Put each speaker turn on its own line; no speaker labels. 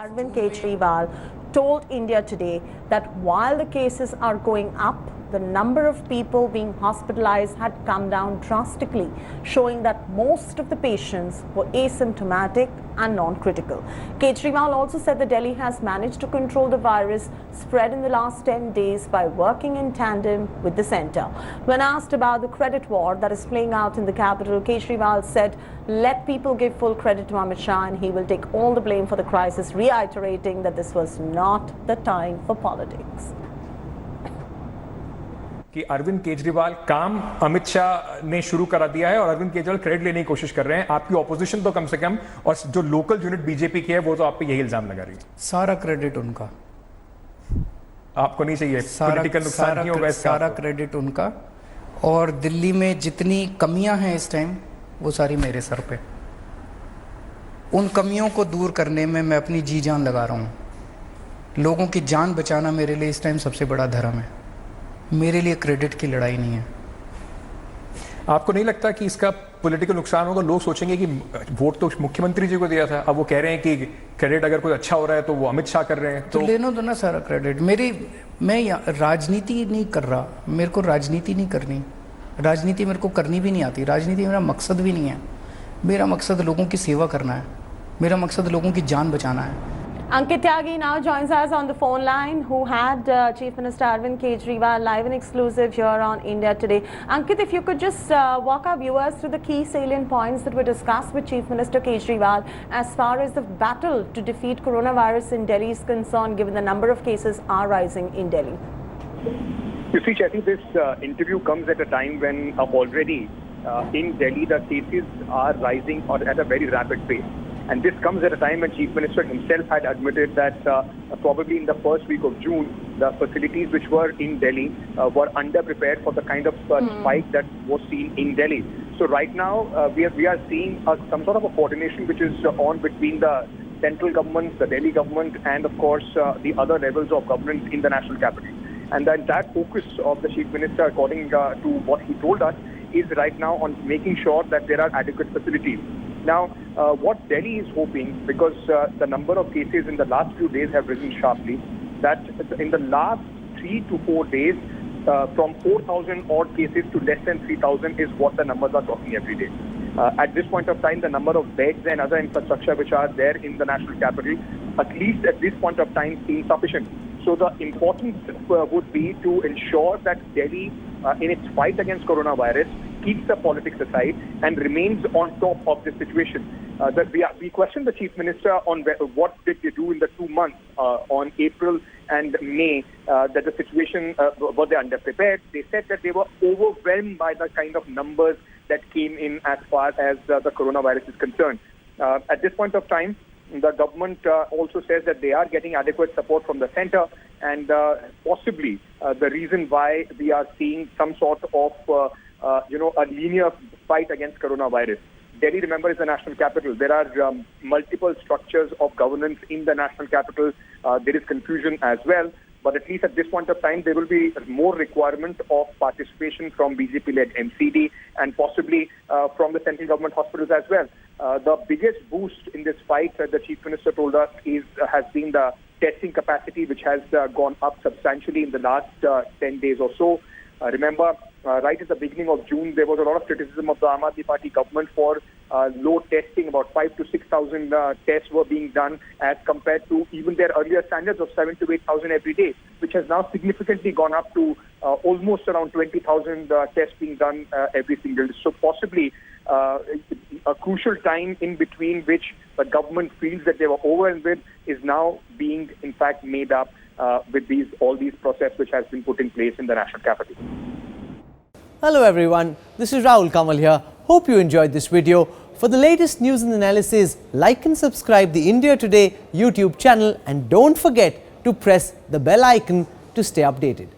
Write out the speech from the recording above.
Arvind Kejriwal told India Today that while the cases are going up, the number of people being hospitalized had come down drastically, showing that most of the patients were asymptomatic and non-critical. Kejriwal also said that Delhi has managed to control the virus spread in the last 10 days by working in tandem with the centre. When asked about the credit war that is playing out in the capital, Kejriwal said, "Let people give full credit to Amit Shah and he will take all the blame for the crisis," reiterating that this was not the time for politics.
कि अरविंद केजरीवाल काम अमित शाह ने शुरू करा दिया है और Arvind Kejriwal credit लेने की कोशिश कर रहे हैं। आपकी ऑपोजिशन तो कम से कम, और जो लोकल यूनिट बीजेपी की है वो तो आप पे यही इल्जाम लगा रही है।
सारा क्रेडिट उनका,
आपको नहीं चाहिए पॉलिटिकल नुकसान नहीं होगा इसका?
सारा क्रेडिट उनका, और दिल्ली में जितनी कमियां हैं इस टाइम वो सारी मेरे सर पे। उन कमियों को दूर करने में मैं अपनी जी जान लगा रहा हूं। लोगों की जान बचाना मेरे लिए इस टाइम सबसे बड़ा धर्म है। मेरे लिए क्रेडिट की लड़ाई नहीं है।
आपको नहीं लगता कि इसका पॉलिटिकल नुकसान होगा? लोग सोचेंगे कि वोट तो मुख्यमंत्री जी को दिया था, अब वो कह रहे हैं कि क्रेडिट अगर कोई अच्छा हो रहा है तो वो अमित शाह कर रहे हैं।
तो लेना दो ना सारा क्रेडिट। मैं राजनीति नहीं कर रहा, मेरे को राजनीति नहीं करनी, राजनीति मेरे को करनी भी नहीं आती, राजनीति मेरा मकसद भी नहीं है। मेरा मकसद लोगों की सेवा करना है, मेरा मकसद लोगों की जान बचाना है।
Ankit Tyagi now joins us on the phone line, who had Chief Minister Arvind Kejriwal live and exclusive here on India Today. Ankit, if you could just walk our viewers through the key salient points that were discussed with Chief Minister Kejriwal as far as the battle to defeat coronavirus in Delhi is concerned, given the number of cases are rising in Delhi.
You see, Chetty, this interview comes at a time when already in Delhi the cases are rising at a very rapid pace. And this comes at a time when Chief Minister himself had admitted that probably in the first week of June, the facilities which were in Delhi were underprepared for the kind of spike that was seen in Delhi. So right now, we are seeing some sort of a coordination which is on between the central government, the Delhi government, and of course the other levels of government in the national capital. And the entire focus of the Chief Minister, according to what he told us, is right now on making sure that there are adequate facilities. Now, what Delhi is hoping, because the number of cases in the last few days have risen sharply, that in the last 3 to 4 days, from 4,000 odd cases to less than 3,000 is what the numbers are talking every day. At this point of time, the number of beds and other infrastructure which are there in the national capital, at least at this point of time, seem sufficient. So the importance would be to ensure that Delhi, in its fight against coronavirus, keeps the politics aside and remains on top of the situation. We question the Chief Minister on what did they do in the 2 months on April and May, that the situation, were they underprepared? They said that they were overwhelmed by the kind of numbers that came in as far as the coronavirus is concerned. At this point of time, the government also says that they are getting adequate support from the centre, and possibly the reason why we are seeing some sort of a linear fight against coronavirus. Delhi, remember, is the national capital. There are multiple structures of governance in the national capital. There is confusion as well. But at least at this point of time, there will be more requirement of participation from BJP-led MCD and possibly from the central government hospitals as well. The biggest boost in this fight, the Chief Minister told us, has been the testing capacity, which has gone up substantially in the last 10 days or so. Remember, right at the beginning of June, there was a lot of criticism of the Aam Aadmi Party government for low testing. About 5,000 to 6,000 tests were being done as compared to even their earlier standards of 7,000 to 8,000 every day, which has now significantly gone up to almost around 20,000 tests being done every single day. So possibly a crucial time in between which the government feels that they were overwhelmed with is now being in fact made up with all these processes which has been put in place in the national capital.
Hello everyone, this is Rahul Kamal here. Hope you enjoyed this video. For the latest news and analysis, like and subscribe the India Today YouTube channel, and don't forget to press the bell icon to stay updated.